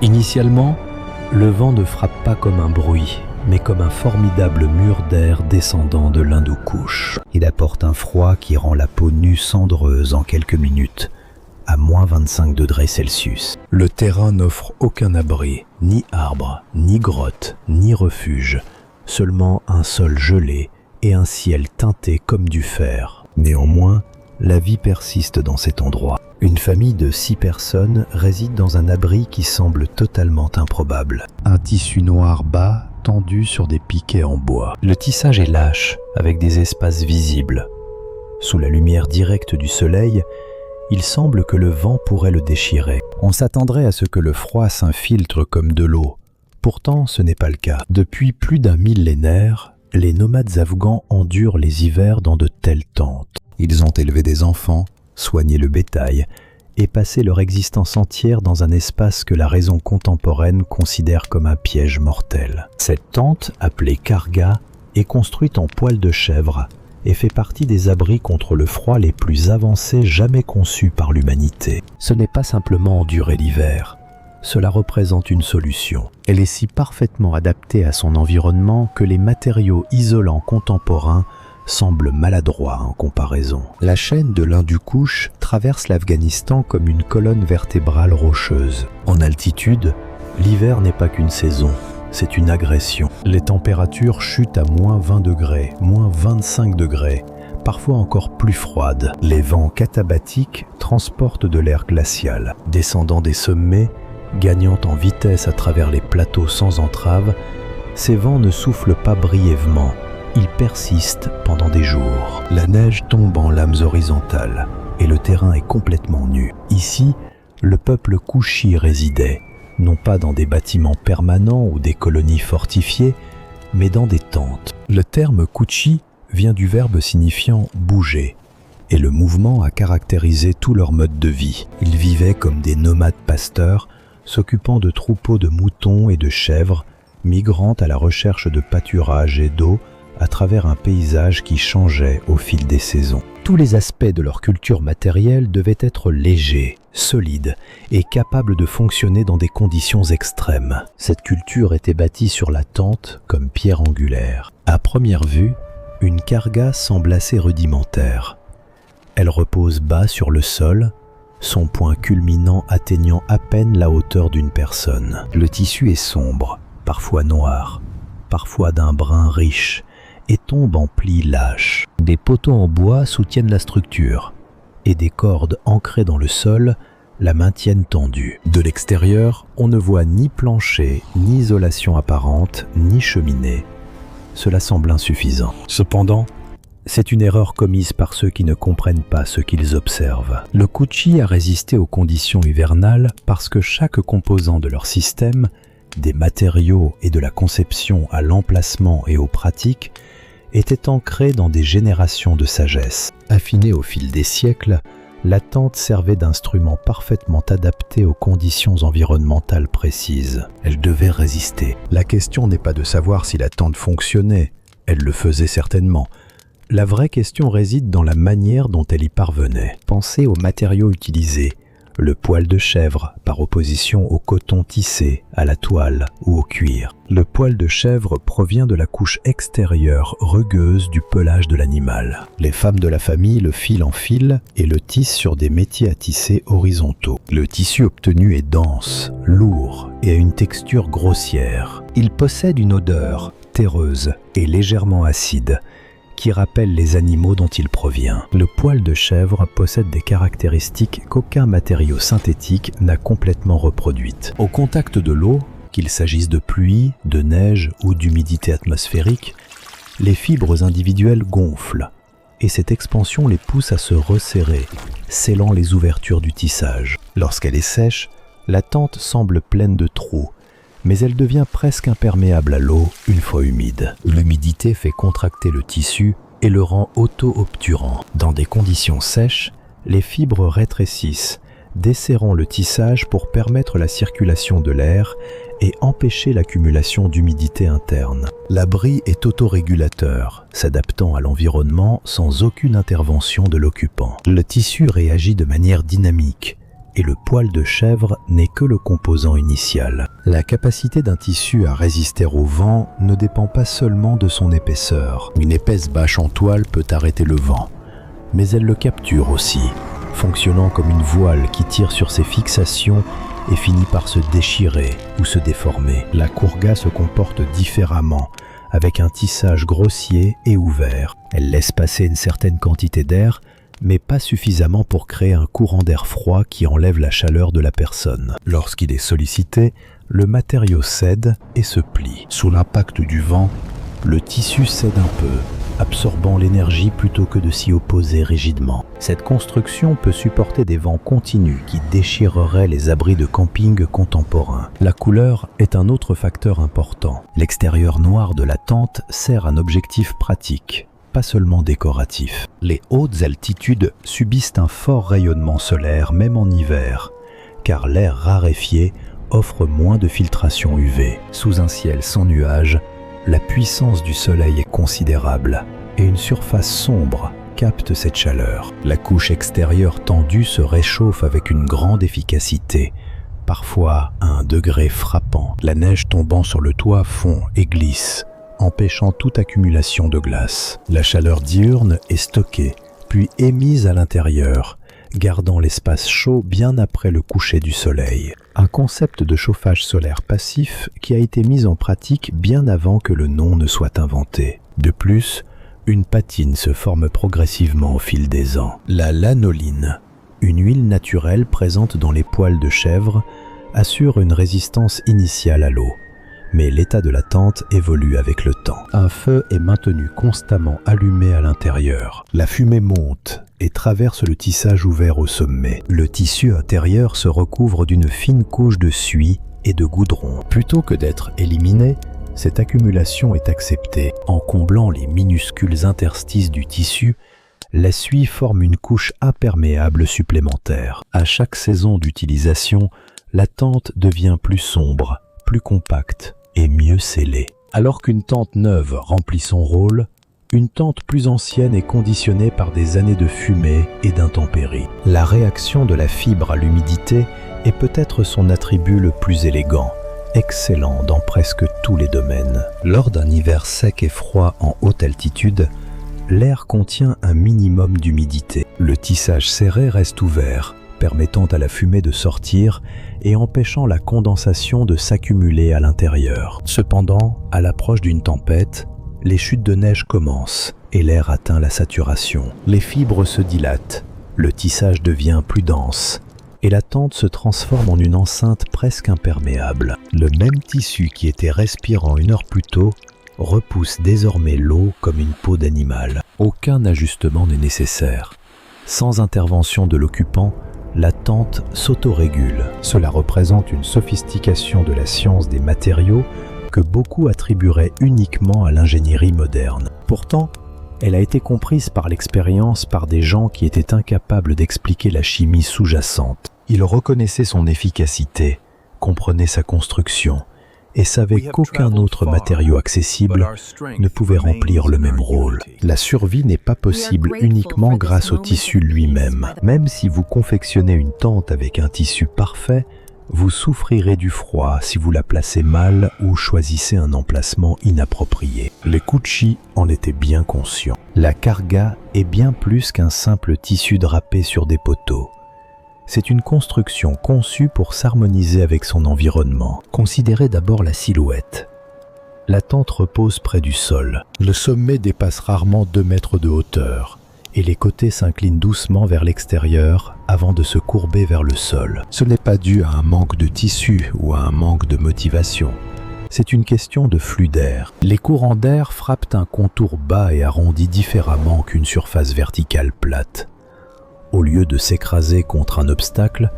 Initialement, le vent ne frappe pas comme un bruit, mais comme un formidable mur d'air descendant de l'Hindoukouche. Il apporte un froid qui rend la peau nue cendreuse en quelques minutes, à moins 25 degrés Celsius. Le terrain n'offre aucun abri, ni arbre, ni grotte, ni refuge, seulement un sol gelé et un ciel teinté comme du fer. Néanmoins, la vie persiste dans cet endroit. Une famille de 6 personnes réside dans un abri qui semble totalement improbable. Un tissu noir bas tendu sur des piquets en bois. Le tissage est lâche, avec des espaces visibles. Sous la lumière directe du soleil, il semble que le vent pourrait le déchirer. On s'attendrait à ce que le froid s'infiltre comme de l'eau. Pourtant, ce n'est pas le cas. Depuis plus d'un millénaire, les nomades afghans endurent les hivers dans de telles tentes. Ils ont élevé des enfants, soigné le bétail et passé leur existence entière dans un espace que la raison contemporaine considère comme un piège mortel. Cette tente, appelée karga, est construite en poil de chèvre et fait partie des abris contre le froid les plus avancés jamais conçus par l'humanité. Ce n'est pas simplement endurer l'hiver, cela représente une solution. Elle est si parfaitement adaptée à son environnement que les matériaux isolants contemporains semble maladroit en comparaison. La chaîne de l'Hindoukouche traverse l'Afghanistan comme une colonne vertébrale rocheuse. En altitude, l'hiver n'est pas qu'une saison, c'est une agression. Les températures chutent à moins 20 degrés, moins 25 degrés, parfois encore plus froides. Les vents katabatiques transportent de l'air glacial. Descendant des sommets, gagnant en vitesse à travers les plateaux sans entrave, ces vents ne soufflent pas brièvement. Il persiste pendant des jours. La neige tombe en lames horizontales et le terrain est complètement nu. Ici, le peuple Kouchi résidait, non pas dans des bâtiments permanents ou des colonies fortifiées, mais dans des tentes. Le terme Kouchi vient du verbe signifiant bouger, et le mouvement a caractérisé tout leur mode de vie. Ils vivaient comme des nomades pasteurs, s'occupant de troupeaux de moutons et de chèvres, migrant à la recherche de pâturage et d'eau, à travers un paysage qui changeait au fil des saisons. Tous les aspects de leur culture matérielle devaient être légers, solides et capables de fonctionner dans des conditions extrêmes. Cette culture était bâtie sur la tente comme pierre angulaire. À première vue, une karga semble assez rudimentaire. Elle repose bas sur le sol, son point culminant atteignant à peine la hauteur d'une personne. Le tissu est sombre, parfois noir, parfois d'un brun riche, et tombe en plis lâches. Des poteaux en bois soutiennent la structure, et des cordes ancrées dans le sol la maintiennent tendue. De l'extérieur, on ne voit ni plancher, ni isolation apparente, ni cheminée. Cela semble insuffisant. Cependant, c'est une erreur commise par ceux qui ne comprennent pas ce qu'ils observent. Le Kouchi a résisté aux conditions hivernales parce que chaque composant de leur système, des matériaux et de la conception à l'emplacement et aux pratiques, était ancré dans des générations de sagesse. Affinée au fil des siècles, la tente servait d'instrument parfaitement adapté aux conditions environnementales précises. Elle devait résister. La question n'est pas de savoir si la tente fonctionnait, elle le faisait certainement. La vraie question réside dans la manière dont elle y parvenait. Pensez aux matériaux utilisés. Le poil de chèvre, par opposition au coton tissé, à la toile ou au cuir. Le poil de chèvre provient de la couche extérieure rugueuse du pelage de l'animal. Les femmes de la famille le filent en fil et le tissent sur des métiers à tisser horizontaux. Le tissu obtenu est dense, lourd et a une texture grossière. Il possède une odeur terreuse et légèrement acide, qui rappelle les animaux dont il provient. Le poil de chèvre possède des caractéristiques qu'aucun matériau synthétique n'a complètement reproduites. Au contact de l'eau, qu'il s'agisse de pluie, de neige ou d'humidité atmosphérique, les fibres individuelles gonflent et cette expansion les pousse à se resserrer, scellant les ouvertures du tissage. Lorsqu'elle est sèche, la tente semble pleine de trous, mais elle devient presque imperméable à l'eau une fois humide. L'humidité fait contracter le tissu et le rend auto-obturant. Dans des conditions sèches, les fibres rétrécissent, desserrant le tissage pour permettre la circulation de l'air et empêcher l'accumulation d'humidité interne. L'abri est autorégulateur, s'adaptant à l'environnement sans aucune intervention de l'occupant. Le tissu réagit de manière dynamique, et le poil de chèvre n'est que le composant initial. La capacité d'un tissu à résister au vent ne dépend pas seulement de son épaisseur. Une épaisse bâche en toile peut arrêter le vent, mais elle le capture aussi, fonctionnant comme une voile qui tire sur ses fixations et finit par se déchirer ou se déformer. La courga se comporte différemment, avec un tissage grossier et ouvert. Elle laisse passer une certaine quantité d'air, mais pas suffisamment pour créer un courant d'air froid qui enlève la chaleur de la personne. Lorsqu'il est sollicité, le matériau cède et se plie. Sous l'impact du vent, le tissu cède un peu, absorbant l'énergie plutôt que de s'y opposer rigidement. Cette construction peut supporter des vents continus qui déchireraient les abris de camping contemporains. La couleur est un autre facteur important. L'extérieur noir de la tente sert un objectif pratique, pas seulement décoratif. Les hautes altitudes subissent un fort rayonnement solaire, même en hiver, car l'air raréfié offre moins de filtration UV. Sous un ciel sans nuages, la puissance du soleil est considérable et une surface sombre capte cette chaleur. La couche extérieure tendue se réchauffe avec une grande efficacité, parfois à un degré frappant. La neige tombant sur le toit fond et glisse, empêchant toute accumulation de glace. La chaleur diurne est stockée, puis émise à l'intérieur, gardant l'espace chaud bien après le coucher du soleil. Un concept de chauffage solaire passif qui a été mis en pratique bien avant que le nom ne soit inventé. De plus, une patine se forme progressivement au fil des ans. La lanoline, une huile naturelle présente dans les poils de chèvre, assure une résistance initiale à l'eau. Mais l'état de la tente évolue avec le temps. Un feu est maintenu constamment allumé à l'intérieur. La fumée monte et traverse le tissage ouvert au sommet. Le tissu intérieur se recouvre d'une fine couche de suie et de goudron. Plutôt que d'être éliminé, cette accumulation est acceptée. En comblant les minuscules interstices du tissu, la suie forme une couche imperméable supplémentaire. À chaque saison d'utilisation, la tente devient plus sombre, plus compacte et mieux scellée. Alors qu'une tente neuve remplit son rôle, une tente plus ancienne est conditionnée par des années de fumée et d'intempéries. La réaction de la fibre à l'humidité est peut-être son attribut le plus élégant, excellent dans presque tous les domaines. Lors d'un hiver sec et froid en haute altitude, l'air contient un minimum d'humidité. Le tissage serré reste ouvert, permettant à la fumée de sortir et empêchant la condensation de s'accumuler à l'intérieur. Cependant, à l'approche d'une tempête, les chutes de neige commencent et l'air atteint la saturation. Les fibres se dilatent, le tissage devient plus dense et la tente se transforme en une enceinte presque imperméable. Le même tissu qui était respirant une heure plus tôt repousse désormais l'eau comme une peau d'animal. Aucun ajustement n'est nécessaire. Sans intervention de l'occupant, la tente s'autorégule. Cela représente une sophistication de la science des matériaux que beaucoup attribueraient uniquement à l'ingénierie moderne. Pourtant, elle a été comprise par l'expérience par des gens qui étaient incapables d'expliquer la chimie sous-jacente. Ils reconnaissaient son efficacité, comprenaient sa construction et savaient qu'aucun autre matériau accessible ne pouvait remplir le même rôle. La survie n'est pas possible uniquement grâce au tissu lui-même. Même si vous confectionnez une tente avec un tissu parfait, vous souffrirez du froid si vous la placez mal ou choisissez un emplacement inapproprié. Les Cucci en étaient bien conscients. La carga est bien plus qu'un simple tissu drapé sur des poteaux. C'est une construction conçue pour s'harmoniser avec son environnement. Considérez d'abord la silhouette. La tente repose près du sol. Le sommet dépasse rarement 2 mètres de hauteur et les côtés s'inclinent doucement vers l'extérieur avant de se courber vers le sol. Ce n'est pas dû à un manque de tissu ou à un manque de motivation. C'est une question de flux d'air. Les courants d'air frappent un contour bas et arrondi différemment qu'une surface verticale plate. Au lieu de s'écraser contre un obstacle,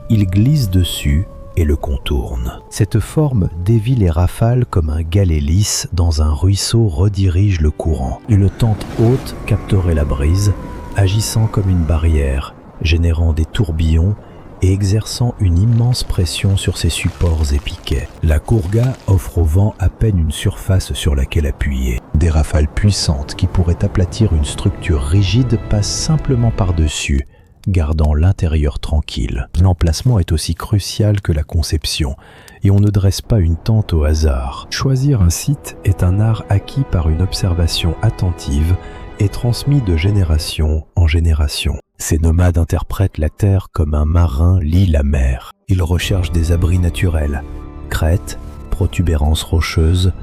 il glisse dessus et le contourne. Cette forme dévie les rafales comme un galet lisse dans un ruisseau redirige le courant. Une tente haute capterait la brise, agissant comme une barrière, générant des tourbillons et exerçant une immense pression sur ses supports et piquets. La courga offre au vent à peine une surface sur laquelle appuyer. Des rafales puissantes qui pourraient aplatir une structure rigide passent simplement par-dessus, gardant l'intérieur tranquille. L'emplacement est aussi crucial que la conception, et on ne dresse pas une tente au hasard. Choisir un site est un art acquis par une observation attentive et transmis de génération en génération. Ces nomades interprètent la terre comme un marin lit la mer. Ils recherchent des abris naturels, crêtes, protubérances rocheuses,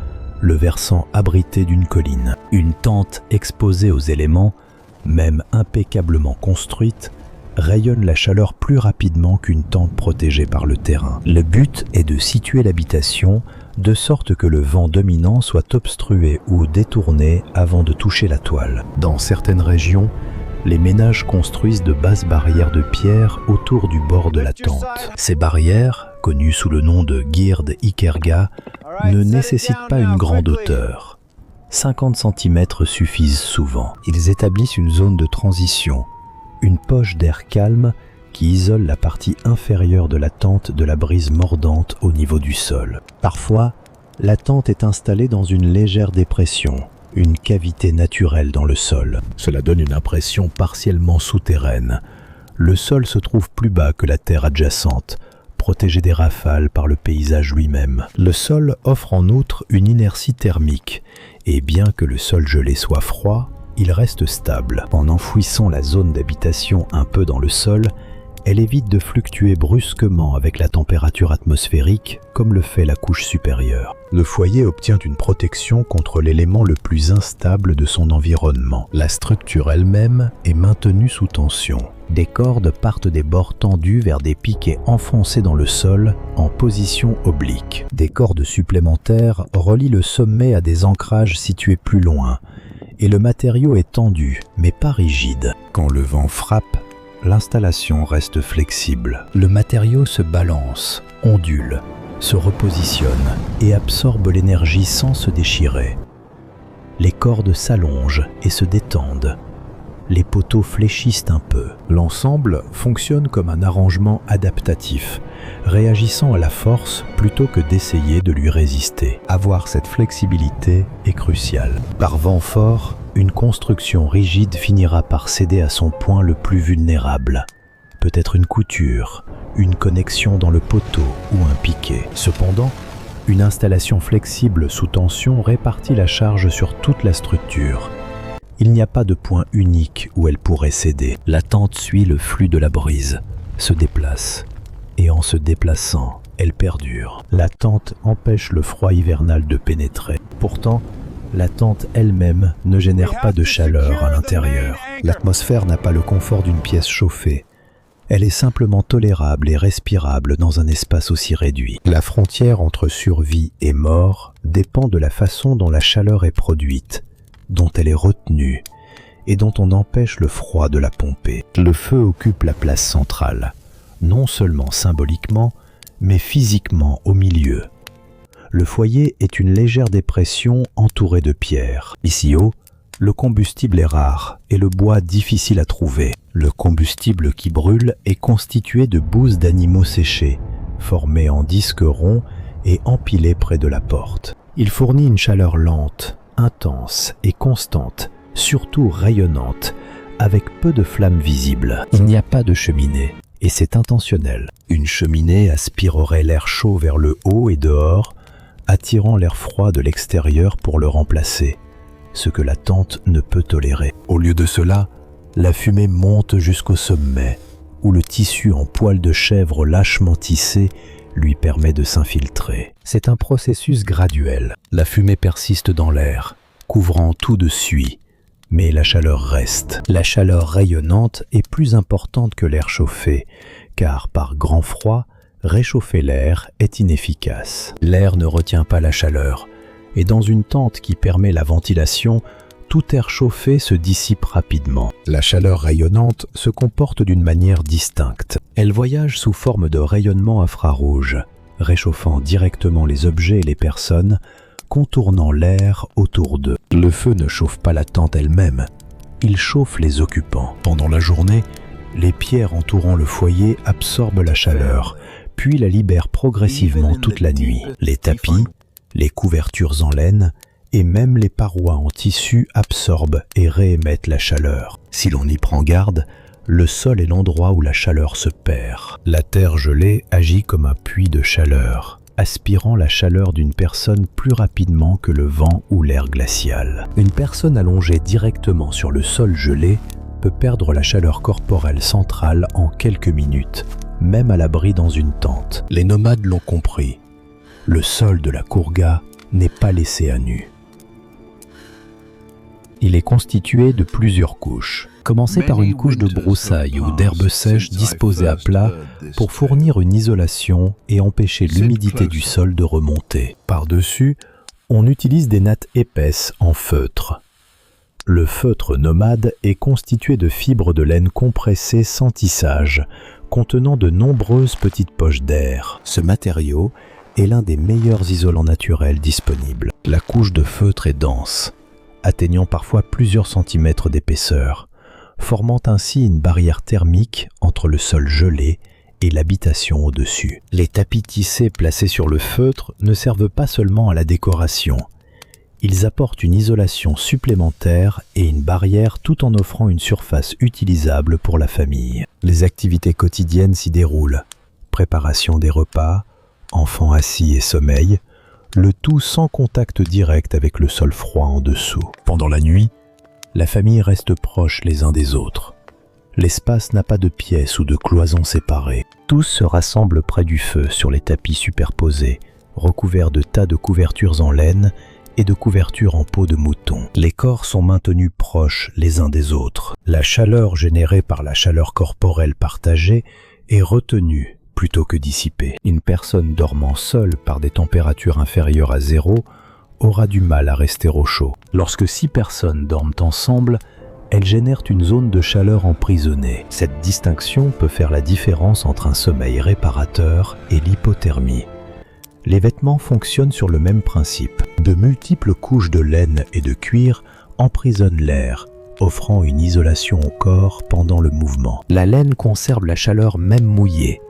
le versant abrité d'une colline. Une tente exposée aux éléments, même impeccablement construite, rayonne la chaleur plus rapidement qu'une tente protégée par le terrain. Le but est de situer l'habitation de sorte que le vent dominant soit obstrué ou détourné avant de toucher la toile. Dans certaines régions, les ménages construisent de basses barrières de pierre autour du bord de la tente. Ces barrières, connues sous le nom de girdes ikerga, ne nécessitent pas une grande hauteur. 50 cm suffisent souvent. Ils établissent une zone de transition, une poche d'air calme qui isole la partie inférieure de la tente de la brise mordante au niveau du sol. Parfois, la tente est installée dans une légère dépression, une cavité naturelle dans le sol. Cela donne une impression partiellement souterraine. Le sol se trouve plus bas que la terre adjacente, protégé des rafales par le paysage lui-même. Le sol offre en outre une inertie thermique, et bien que le sol gelé soit froid, il reste stable. En enfouissant la zone d'habitation un peu dans le sol, elle évite de fluctuer brusquement avec la température atmosphérique comme le fait la couche supérieure. Le foyer obtient une protection contre l'élément le plus instable de son environnement. La structure elle-même est maintenue sous tension. Des cordes partent des bords tendus vers des piquets enfoncés dans le sol en position oblique. Des cordes supplémentaires relient le sommet à des ancrages situés plus loin, et le matériau est tendu, mais pas rigide. Quand le vent frappe, l'installation reste flexible. Le matériau se balance, ondule, se repositionne et absorbe l'énergie sans se déchirer. Les cordes s'allongent et se détendent. Les poteaux fléchissent un peu. L'ensemble fonctionne comme un arrangement adaptatif, réagissant à la force plutôt que d'essayer de lui résister. Avoir cette flexibilité est crucial. Par vent fort, une construction rigide finira par céder à son point le plus vulnérable. Peut-être une couture, une connexion dans le poteau ou un piquet. Cependant, une installation flexible sous tension répartit la charge sur toute la structure. Il n'y a pas de point unique où elle pourrait céder. La tente suit le flux de la brise, se déplace, et en se déplaçant, elle perdure. La tente empêche le froid hivernal de pénétrer. Pourtant, la tente elle-même ne génère pas de chaleur à l'intérieur. L'atmosphère n'a pas le confort d'une pièce chauffée. Elle est simplement tolérable et respirable dans un espace aussi réduit. La frontière entre survie et mort dépend de la façon dont la chaleur est produite, dont elle est retenue et dont on empêche le froid de la pomper. Le feu occupe la place centrale, non seulement symboliquement, mais physiquement au milieu. Le foyer est une légère dépression entourée de pierres. Ici haut, le combustible est rare et le bois difficile à trouver. Le combustible qui brûle est constitué de bouses d'animaux séchés, formées en disques ronds et empilés près de la porte. Il fournit une chaleur lente, intense et constante, surtout rayonnante, avec peu de flammes visibles. Il n'y a pas de cheminée, et c'est intentionnel. Une cheminée aspirerait l'air chaud vers le haut et dehors, attirant l'air froid de l'extérieur pour le remplacer, ce que la tente ne peut tolérer. Au lieu de cela, la fumée monte jusqu'au sommet, où le tissu en poil de chèvre lâchement tissé lui permet de s'infiltrer. C'est un processus graduel. La fumée persiste dans l'air, couvrant tout de suie, mais la chaleur reste. La chaleur rayonnante est plus importante que l'air chauffé, car par grand froid, réchauffer l'air est inefficace. L'air ne retient pas la chaleur, et dans une tente qui permet la ventilation, tout air chauffé se dissipe rapidement. La chaleur rayonnante se comporte d'une manière distincte. Elle voyage sous forme de rayonnement infrarouge, réchauffant directement les objets et les personnes, contournant l'air autour d'eux. Le feu ne chauffe pas la tente elle-même, il chauffe les occupants. Pendant la journée, les pierres entourant le foyer absorbent la chaleur, puis la libèrent progressivement toute la nuit. Les tapis, les couvertures en laine et même les parois en tissu absorbent et réémettent la chaleur. Si l'on y prend garde, le sol est l'endroit où la chaleur se perd. La terre gelée agit comme un puits de chaleur, aspirant la chaleur d'une personne plus rapidement que le vent ou l'air glacial. Une personne allongée directement sur le sol gelé peut perdre la chaleur corporelle centrale en quelques minutes, même à l'abri dans une tente. Les nomades l'ont compris. Le sol de la Kourga n'est pas laissé à nu. Il est constitué de plusieurs couches. Commencez par une couche de broussailles ou d'herbes sèches disposées à plat pour fournir une isolation et empêcher l'humidité du sol de remonter. Par-dessus, on utilise des nattes épaisses en feutre. Le feutre nomade est constitué de fibres de laine compressées sans tissage, contenant de nombreuses petites poches d'air. Ce matériau est l'un des meilleurs isolants naturels disponibles. La couche de feutre est dense, atteignant parfois plusieurs centimètres d'épaisseur, formant ainsi une barrière thermique entre le sol gelé et l'habitation au-dessus. Les tapis tissés placés sur le feutre ne servent pas seulement à la décoration. Ils apportent une isolation supplémentaire et une barrière tout en offrant une surface utilisable pour la famille. Les activités quotidiennes s'y déroulent. Préparation des repas, enfants assis et sommeil, le tout sans contact direct avec le sol froid en dessous. Pendant la nuit, la famille reste proche les uns des autres. L'espace n'a pas de pièces ou de cloisons séparées. Tous se rassemblent près du feu sur les tapis superposés, recouverts de tas de couvertures en laine et de couvertures en peau de mouton. Les corps sont maintenus proches les uns des autres. La chaleur générée par la chaleur corporelle partagée est retenue plutôt que dissipée. Une personne dormant seule par des températures inférieures à 0 aura du mal à rester au chaud. Lorsque 6 personnes dorment ensemble, elles génèrent une zone de chaleur emprisonnée. Cette distinction peut faire la différence entre un sommeil réparateur et l'hypothermie. Les vêtements fonctionnent sur le même principe. De multiples couches de laine et de cuir emprisonnent l'air, offrant une isolation au corps pendant le mouvement. La laine conserve la chaleur même mouillée,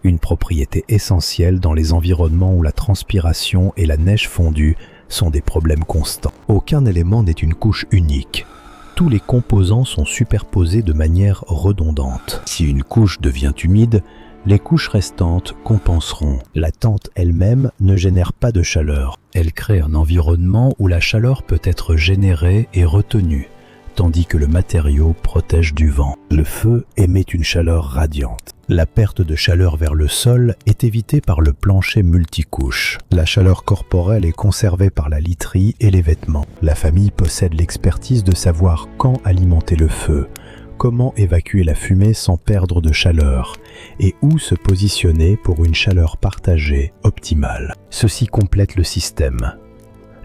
une propriété essentielle dans les environnements où la transpiration et la neige fondue sont des problèmes constants. Aucun élément n'est une couche unique. Tous les composants sont superposés de manière redondante. Si une couche devient humide, les couches restantes compenseront. La tente elle-même ne génère pas de chaleur. Elle crée un environnement où la chaleur peut être générée et retenue, tandis que le matériau protège du vent. Le feu émet une chaleur radiante. La perte de chaleur vers le sol est évitée par le plancher multicouche. La chaleur corporelle est conservée par la literie et les vêtements. La famille possède l'expertise de savoir quand alimenter le feu, comment évacuer la fumée sans perdre de chaleur et où se positionner pour une chaleur partagée optimale. Ceci complète le système.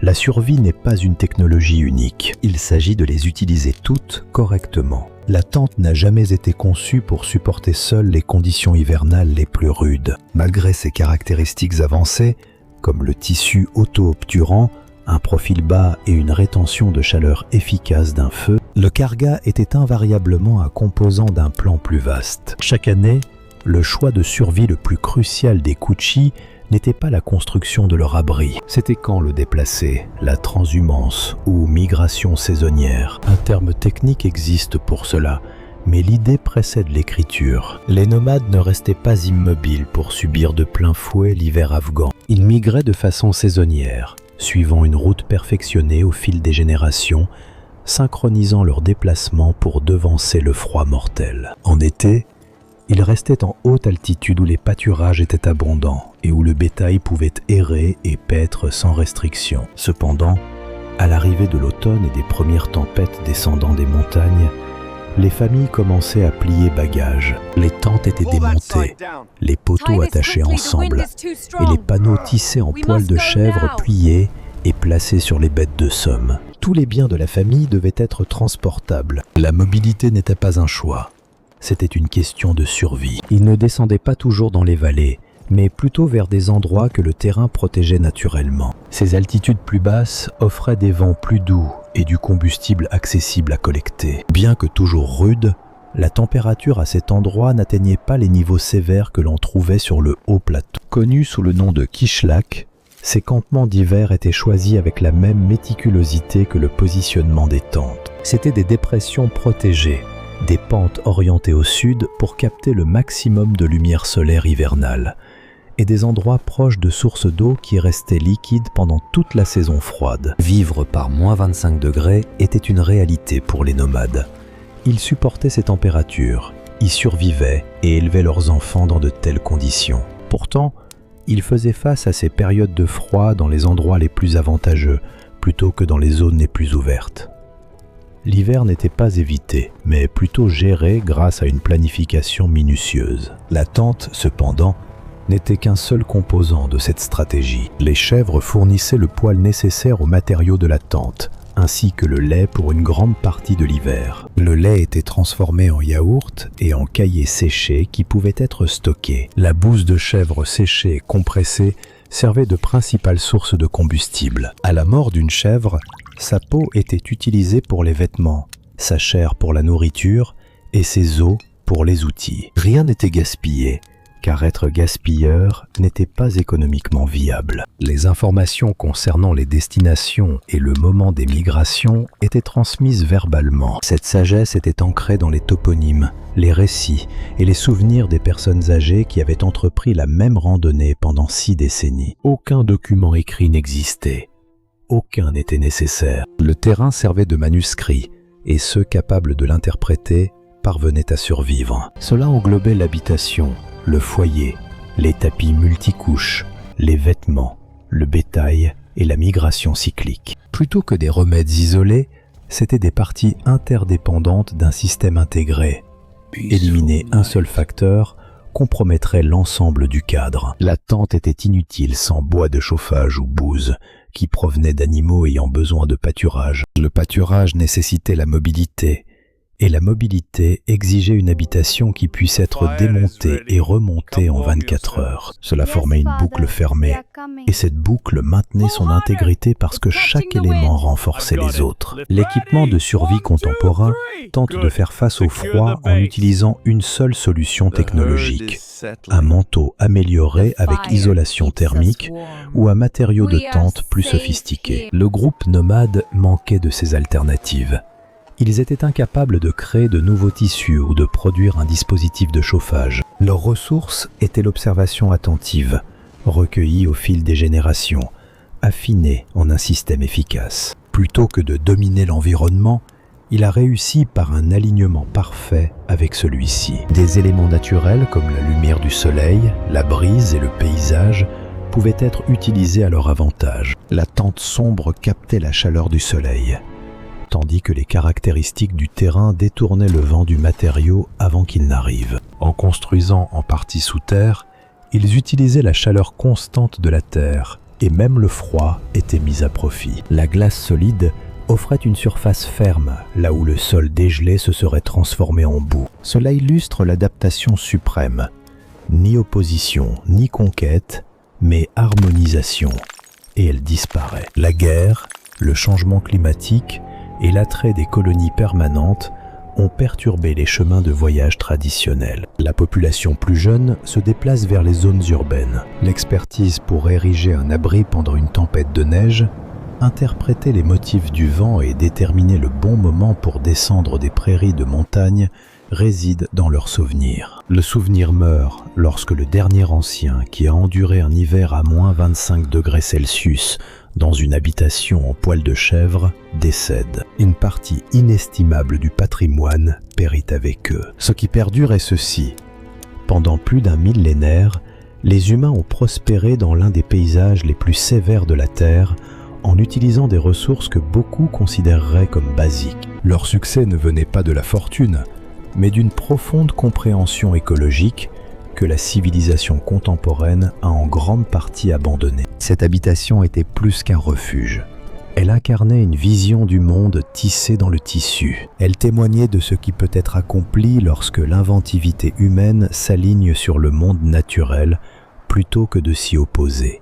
La survie n'est pas une technologie unique. Il s'agit de les utiliser toutes correctement. La tente n'a jamais été conçue pour supporter seule les conditions hivernales les plus rudes. Malgré ses caractéristiques avancées, comme le tissu auto-obturant, un profil bas et une rétention de chaleur efficace d'un feu, le Karga était invariablement un composant d'un plan plus vaste. Chaque année, le choix de survie le plus crucial des Kutchi n'était pas la construction de leur abri. C'était quand le déplacer, la transhumance ou migration saisonnière. Un terme technique existe pour cela, mais l'idée précède l'écriture. Les nomades ne restaient pas immobiles pour subir de plein fouet l'hiver afghan. Ils migraient de façon saisonnière, suivant une route perfectionnée au fil des générations, synchronisant leurs déplacements pour devancer le froid mortel. En été, ils restaient en haute altitude où les pâturages étaient abondants et où le bétail pouvait errer et paître sans restriction. Cependant, à l'arrivée de l'automne et des premières tempêtes descendant des montagnes, les familles commençaient à plier bagages. Les tentes étaient démontées, les poteaux attachés ensemble et les panneaux tissés en poils de chèvre pliés et placés sur les bêtes de somme. Tous les biens de la famille devaient être transportables. La mobilité n'était pas un choix. C'était une question de survie. Ils ne descendaient pas toujours dans les vallées, mais plutôt vers des endroits que le terrain protégeait naturellement. Ces altitudes plus basses offraient des vents plus doux et du combustible accessible à collecter. Bien que toujours rude, la température à cet endroit n'atteignait pas les niveaux sévères que l'on trouvait sur le haut plateau. Connus sous le nom de Kishlak, ces campements d'hiver étaient choisis avec la même méticulosité que le positionnement des tentes. C'étaient des dépressions protégées, des pentes orientées au sud pour capter le maximum de lumière solaire hivernale, et des endroits proches de sources d'eau qui restaient liquides pendant toute la saison froide. Vivre par moins 25 degrés était une réalité pour les nomades. Ils supportaient ces températures, y survivaient et élevaient leurs enfants dans de telles conditions. Pourtant, ils faisaient face à ces périodes de froid dans les endroits les plus avantageux, plutôt que dans les zones les plus ouvertes. L'hiver n'était pas évité, mais plutôt géré grâce à une planification minutieuse. La tente, cependant, n'était qu'un seul composant de cette stratégie. Les chèvres fournissaient le poil nécessaire aux matériaux de la tente, ainsi que le lait pour une grande partie de l'hiver. Le lait était transformé en yaourt et en caillé séché qui pouvaient être stockés. La bouse de chèvre séchée et compressée servait de principale source de combustible. À la mort d'une chèvre, sa peau était utilisée pour les vêtements, sa chair pour la nourriture et ses os pour les outils. Rien n'était gaspillé, car être gaspilleur n'était pas économiquement viable. Les informations concernant les destinations et le moment des migrations étaient transmises verbalement. Cette sagesse était ancrée dans les toponymes, les récits et les souvenirs des personnes âgées qui avaient entrepris la même randonnée pendant 6 décennies. Aucun document écrit n'existait. Aucun n'était nécessaire. Le terrain servait de manuscrit, et ceux capables de l'interpréter parvenaient à survivre. Cela englobait l'habitation, le foyer, les tapis multicouches, les vêtements, le bétail et la migration cyclique. Plutôt que des remèdes isolés, c'étaient des parties interdépendantes d'un système intégré. Éliminer un seul facteur compromettrait l'ensemble du cadre. La tente était inutile sans bois de chauffage ou bouse, qui provenaient d'animaux ayant besoin de pâturage. Le pâturage nécessitait la mobilité, et la mobilité exigeait une habitation qui puisse être démontée et remontée en 24 heures. Cela formait une boucle fermée, et cette boucle maintenait son intégrité parce que chaque élément renforçait les autres. L'équipement de survie contemporain tente de faire face au froid en utilisant une seule solution technologique, un manteau amélioré avec isolation thermique ou un matériau de tente plus sophistiqué. Le groupe nomade manquait de ces alternatives. Ils étaient incapables de créer de nouveaux tissus ou de produire un dispositif de chauffage. Leur ressource était l'observation attentive, recueillie au fil des générations, affinée en un système efficace. Plutôt que de dominer l'environnement, il a réussi par un alignement parfait avec celui-ci. Des éléments naturels comme la lumière du soleil, la brise et le paysage pouvaient être utilisés à leur avantage. La tente sombre captait la chaleur du soleil, tandis que les caractéristiques du terrain détournaient le vent du matériau avant qu'il n'arrive. En construisant en partie sous terre, ils utilisaient la chaleur constante de la terre, et même le froid était mis à profit. La glace solide offrait une surface ferme, là où le sol dégelé se serait transformé en boue. Cela illustre l'adaptation suprême. Ni opposition, ni conquête, mais harmonisation. Et elle disparaît. La guerre, le changement climatique et l'attrait des colonies permanentes ont perturbé les chemins de voyage traditionnels. La population plus jeune se déplace vers les zones urbaines. L'expertise pour ériger un abri pendant une tempête de neige, interpréter les motifs du vent et déterminer le bon moment pour descendre des prairies de montagne réside dans leurs souvenirs. Le souvenir meurt lorsque le dernier ancien qui a enduré un hiver à moins 25 degrés Celsius dans une habitation en poil de chèvre décède. Une partie inestimable du patrimoine périt avec eux. Ce qui perdure est ceci. Pendant plus d'un millénaire, les humains ont prospéré dans l'un des paysages les plus sévères de la Terre en utilisant des ressources que beaucoup considéreraient comme basiques. Leur succès ne venait pas de la fortune, mais d'une profonde compréhension écologique que la civilisation contemporaine a en grande partie abandonnée. Cette habitation était plus qu'un refuge. Elle incarnait une vision du monde tissée dans le tissu. Elle témoignait de ce qui peut être accompli lorsque l'inventivité humaine s'aligne sur le monde naturel plutôt que de s'y opposer.